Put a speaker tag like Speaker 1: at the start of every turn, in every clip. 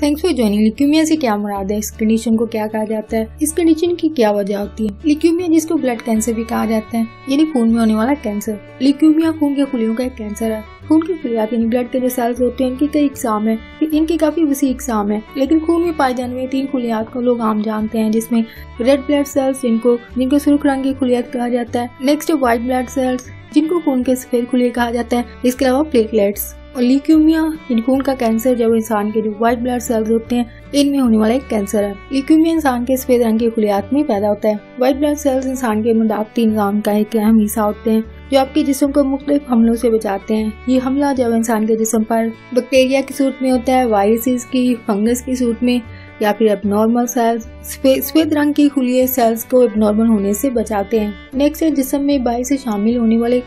Speaker 1: Thanks for joining. Leukaemia से क्या मुराद है, इस कंडीशन को क्या कहा जाता है, इस कंडीशन की क्या वजह होती है। ल्यूकेमिया, जिसको ब्लड कैंसर भी कहा जाता है, यानी खून में होने वाला कैंसर। ल्यूकेमिया खून के खुलियों का एक कैंसर है। खून की खुलियात यानी ब्लड के जो सेल्स होते हैं, इनकी कई इकसाम है, इनकी काफी वसी इकसाम है, लेकिन खून में पाए जाने वाली 3 खुलियात को लोग आम जानते हैं, जिसमें रेड ब्लड सेल्स जिनको सुर्ख रंग की खुलियात कहा जाता है। नेक्स्ट व्हाइट ब्लड सेल्स, जिनको खून के सफेद खुलिये कहा जाता है। इसके अलावा प्लेटलेट्स। और ल्यूकेमिया यानी खून का कैंसर जब इंसान के जो व्हाइट ब्लड सेल्स होते हैं, इनमें होने वाला एक कैंसर है। ल्यूकेमिया इंसान के सफेद रंग की खुलियात में पैदा होता है। व्हाइट ब्लड सेल्स इंसान के मदाफती निज़ाम का एक अहम हिस्सा होते हैं, जो आपके जिस्म को मुख्तलिफ हमलों से बचाते हैं। ये हमला जब इंसान के जिस्म पर बैक्टीरिया की सूरत में होता है, वायरसेस की, फंगस की सूरत में, या फिर एबनॉर्मल सेल्स, सफेद रंग की खुलिये सेल्स को एबनॉर्मल होने से बचाते हैं। नेक्स्ट है जिस्म में बाहर से शामिल होने वाले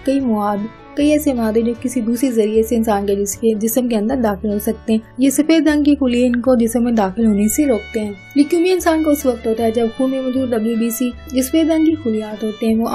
Speaker 1: कई ऐसे मादे जो किसी दूसरे जरिए से इंसान के जिस्म के अंदर दाखिल हो सकते हैं। ये सफेद रंग की खुलिये इनको जिस्म में दाखिल होने से रोकते हैं। ल्यूकेमिया इंसान को उस वक्त होता है जब खून में मौजूद WBC जो सफेद रंग की खुलियात होते हैं, वो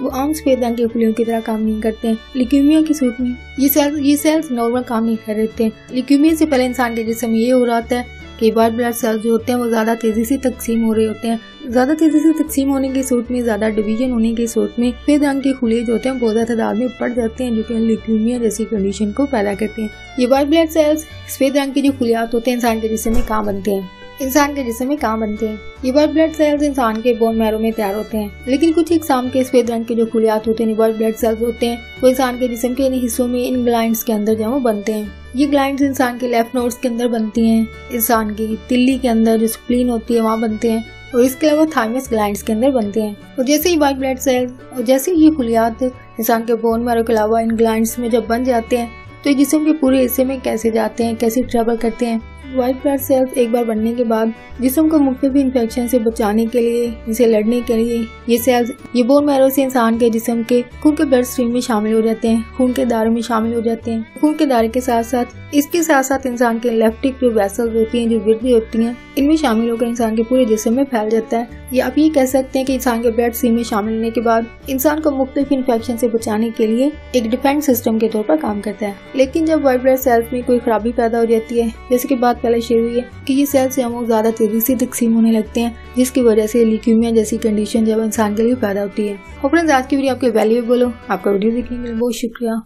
Speaker 1: आम सफेद रंग की खुलियों की तरह काम नहीं करते हैं। ल्यूकेमिया की सूरत में ये सेल्स नॉर्मल काम नहीं कर रहे। ल्यूकेमिया से पहले इंसान के जिस्म में ये हो रहा होता है कि व्हाइट ब्लड सेल्स जो होते हैं वो ज्यादा तेजी से तकसीम हो रहे होते हैं। ज्यादा तेजी से तकसीम होने की सूरत में, ज्यादा डिवीजन होने की सूरत में सफेद रंग के खुलिये जो होते हैं बहुत ज्यादा तादाद में बढ़ जाते हैं, जो कि ल्यूकेमिया जैसी कंडीशन को पैदा करते हैं। ये व्हाइट ब्लड सेल्स सफेद रंग के जो खुलियात होते हैं इंसान के जिस्म में कहाँ बनते हैं। ये व्हाइट ब्लड सेल्स इंसान के बोन मैरो में तैयार होते हैं, लेकिन कुछ इकसाम के सफेद रंग के जो खुलियात होते हैं, व्हाइट ब्लड सेल्स होते हैं, वो इंसान के जिस्म के इन हिस्सों में, इन ग्लैंड्स के अंदर जो बनते हैं। ये ग्लैंड्स इंसान के लेफ्ट नोड्स के अंदर बनती हैं, इंसान की तिल्ली के अंदर जो स्प्लीन होती है वहाँ बनते हैं, और इसके अलावा थाइमस ग्लैंड्स के अंदर बनते हैं। और जैसे ही व्हाइट ब्लड सेल्स और जैसे ये खुलियात इंसान के बोन मैरो के अलावा इन ग्लैंड्स में जब बन जाते हैं, तो ये जिस्म के पूरे हिस्से में कैसे जाते हैं, कैसे ट्रेवल करते हैं। व्हाइट ब्लड सेल्स एक बार बनने के बाद जिस्म को मुख्तलिफ इन्फेक्शन से बचाने के लिए, इनसे लड़ने के लिए ये सेल्स ये बोन मैरो से इंसान के जिस्म के खून के ब्लड स्ट्रीम में शामिल हो जाते हैं, खून के दायरे में शामिल हो जाते हैं। खून के दायरे के साथ साथ इंसान के लेफ्टिक जो वेसल्स होती हैं, जो वृद्धि होती हैं, इनमें शामिल होकर इंसान के पूरे जिस्म में फैल जाता है। या आप ये कह सकते हैं कि इंसान के ब्लड स्ट्रीम में शामिल होने के बाद इंसान को मुख्तलिफ इन्फेक्शन से बचाने के लिए एक डिफेंस सिस्टम के तौर पर काम करता है। लेकिन जब व्हाइट ब्लड सेल्स में कोई खराबी पैदा हो जाती है, जैसे कि बात पहले शुरू हुई है कि ये सेल्स ज्यादा तेजी से तकसीम होने लगते हैं, जिसकी वजह से ल्यूकेमिया जैसी कंडीशन जब इंसान के लिए पैदा होती है। फ्रेंड्स, आज की वीडियो आपके वैल्यूएबल हो, आपका वीडियो देखने के लिए बहुत शुक्रिया।